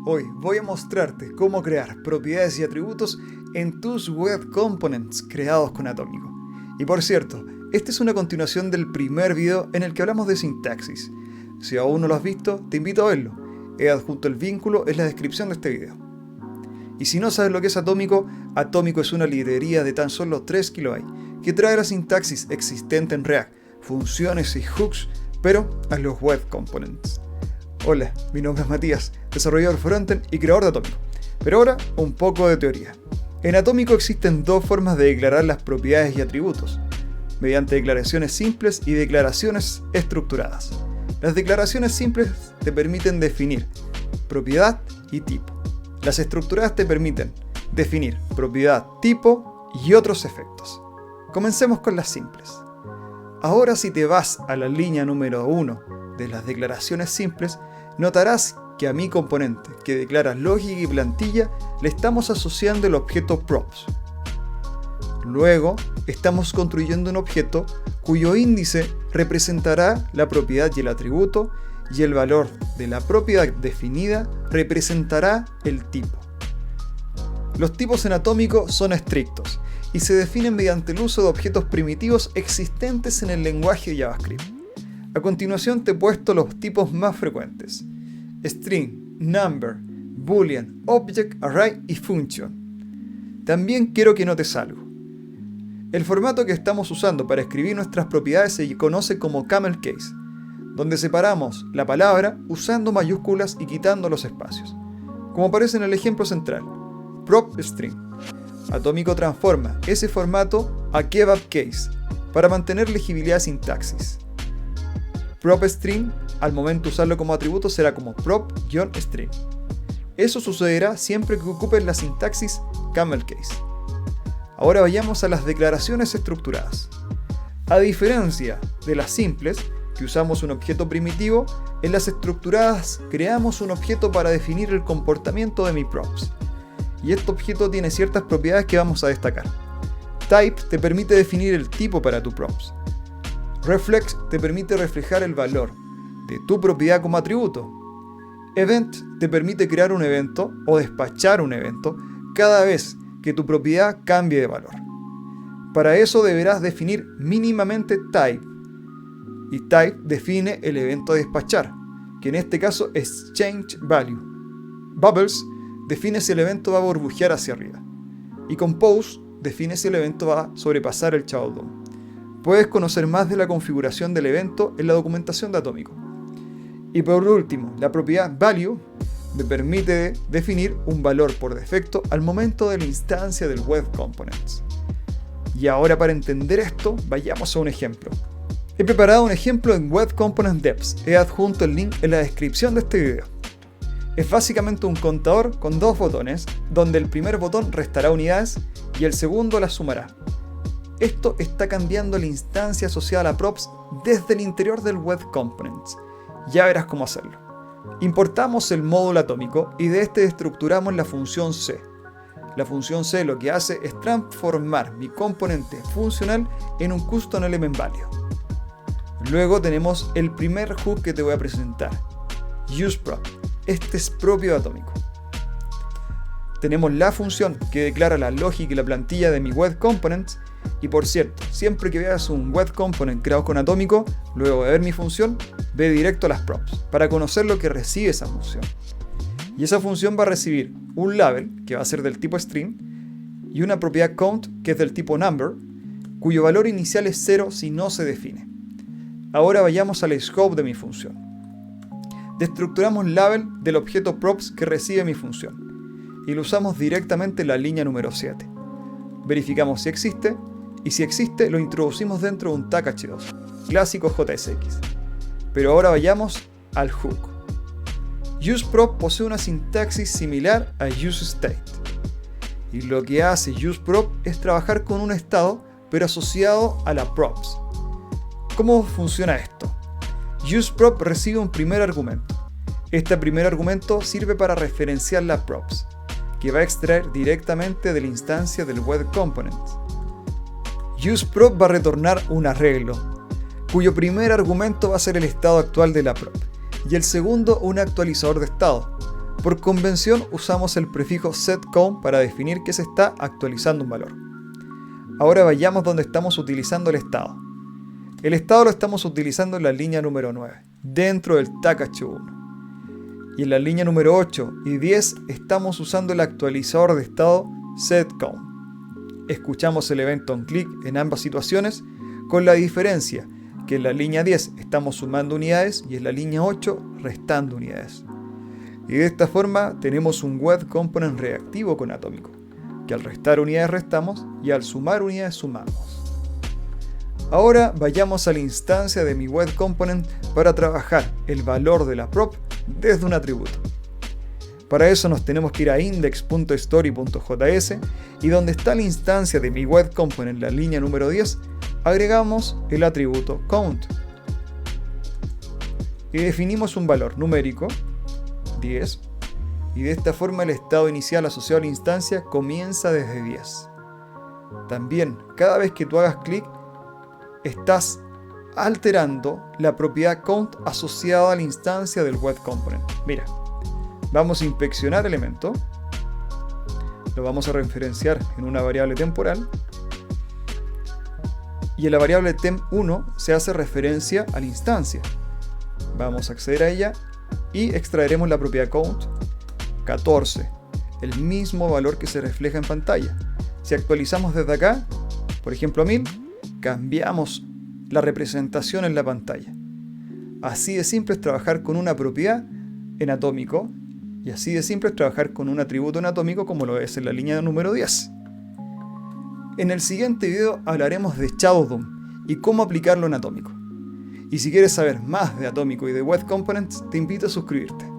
Hoy voy a mostrarte cómo crear propiedades y atributos en tus web components creados con Atómico. Y por cierto, esta es una continuación del primer video en el que hablamos de sintaxis. Si aún no lo has visto, te invito a verlo. He adjunto el vínculo en la descripción de este video. Y si no sabes lo que es Atómico, Atómico es una librería de tan solo 3 KB que trae la sintaxis existente en React, funciones y hooks, pero a los web components. Hola, mi nombre es Matías, desarrollador frontend y creador de Atómico. Pero ahora, un poco de teoría. En Atómico existen dos formas de declarar las propiedades y atributos, mediante declaraciones simples y declaraciones estructuradas. Las declaraciones simples te permiten definir propiedad y tipo. Las estructuradas te permiten definir propiedad, tipo y otros efectos. Comencemos con las simples. Ahora, si te vas a la línea número 1 de las declaraciones simples, notarás que a mi componente que declara lógica y plantilla le estamos asociando el objeto props. Luego estamos construyendo un objeto cuyo índice representará la propiedad y el atributo, y el valor de la propiedad definida representará el tipo. Los tipos en Atómico son estrictos y se definen mediante el uso de objetos primitivos existentes en el lenguaje de JavaScript. A continuación te he puesto los tipos más frecuentes: string, number, boolean, object, array y function. También quiero que notes algo. El formato que estamos usando para escribir nuestras propiedades se conoce como camel case, donde separamos la palabra usando mayúsculas y quitando los espacios, como aparece en el ejemplo central, prop string. Atómico transforma ese formato a kebab case para mantener legibilidad de sintaxis. Prop string, al momento de usarlo como atributo, será como prop-string. Eso sucederá siempre que ocupes la sintaxis camel case. Ahora vayamos a las declaraciones estructuradas. A diferencia de las simples, que usamos un objeto primitivo, en las estructuradas creamos un objeto para definir el comportamiento de mi props. Y este objeto tiene ciertas propiedades que vamos a destacar. Type te permite definir el tipo para tu props. Reflex te permite reflejar el valor de tu propiedad como atributo. Event te permite crear un evento o despachar un evento cada vez que tu propiedad cambie de valor. Para eso deberás definir mínimamente type. Y type define el evento a despachar, que en este caso es change value. Bubbles define si el evento va a burbujear hacia arriba. Y compose define si el evento va a sobrepasar el showdown. Puedes conocer más de la configuración del evento en la documentación de Atómico. Y por último, la propiedad value me permite definir un valor por defecto al momento de la instancia del web components. Y ahora, para entender esto, vayamos a un ejemplo. He preparado un ejemplo en Web Component Deps. He adjunto el link en la descripción de este video. Es básicamente un contador con dos botones, donde el primer botón restará unidades y el segundo las sumará. Esto está cambiando la instancia asociada a la props desde el interior del Web Components. Ya verás cómo hacerlo. Importamos el módulo Atómico y de este estructuramos la función C. La función C lo que hace es transformar mi componente funcional en un custom element válido. Luego tenemos el primer hook que te voy a presentar, useProp. Este es propio de Atómico. Tenemos la función que declara la lógica y la plantilla de mi web components. Y por cierto, siempre que veas un web component creado con Atómico, luego de ver mi función, ve directo a las props para conocer lo que recibe esa función. Y esa función va a recibir un label, que va a ser del tipo string, y una propiedad count, que es del tipo number, cuyo valor inicial es 0 si no se define. Ahora vayamos al scope de mi función. Destructuramos label del objeto props que recibe mi función y lo usamos directamente en la línea número 7. Verificamos si existe, y si existe lo introducimos dentro de un tag h2, clásico JSX. Pero ahora vayamos al hook. useProp posee una sintaxis similar a useState. Y lo que hace useProp es trabajar con un estado, pero asociado a la props. ¿Cómo funciona esto? useProp recibe un primer argumento. Este primer argumento sirve para referenciar la props, que va a extraer directamente de la instancia del web component. useProp va a retornar un arreglo, cuyo primer argumento va a ser el estado actual de la prop, y el segundo un actualizador de estado, Por convención usamos el prefijo setCount para definir que se está actualizando un valor. Ahora vayamos donde estamos utilizando el estado. El estado lo estamos utilizando en la línea número 9, dentro del tag h1. Y en la línea número 8 y 10 estamos usando el actualizador de estado setCount. Escuchamos el evento onClick en ambas situaciones, con la diferencia que en la línea 10 estamos sumando unidades y en la línea 8 restando unidades. Y de esta forma tenemos un web component reactivo con Atómico, que al restar unidades restamos y al sumar unidades sumamos. Ahora vayamos a la instancia de mi web component para trabajar el valor de la prop desde un atributo. Para eso nos tenemos que ir a index.story.js y donde está la instancia de mi web component en la línea número 10, agregamos el atributo count. Y definimos un valor numérico, 10, y de esta forma el estado inicial asociado a la instancia comienza desde 10. También, cada vez que tú hagas clic, estás alterando la propiedad count asociada a la instancia del web component. Mira, vamos a inspeccionar el elemento, lo vamos a referenciar en una variable temporal, y en la variable temp1 se hace referencia a la instancia. Vamos a acceder a ella y extraeremos la propiedad count 14, el mismo valor que se refleja en pantalla. Si actualizamos desde acá, por ejemplo a 1000, cambiamos la representación en la pantalla. Así de simple es trabajar con una propiedad en Atómico y así de simple es trabajar con un atributo en Atómico como lo es en la línea número 10. En el siguiente video hablaremos de Shadow DOM y cómo aplicarlo en Atómico. Y si quieres saber más de Atómico y de Web Components, te invito a suscribirte.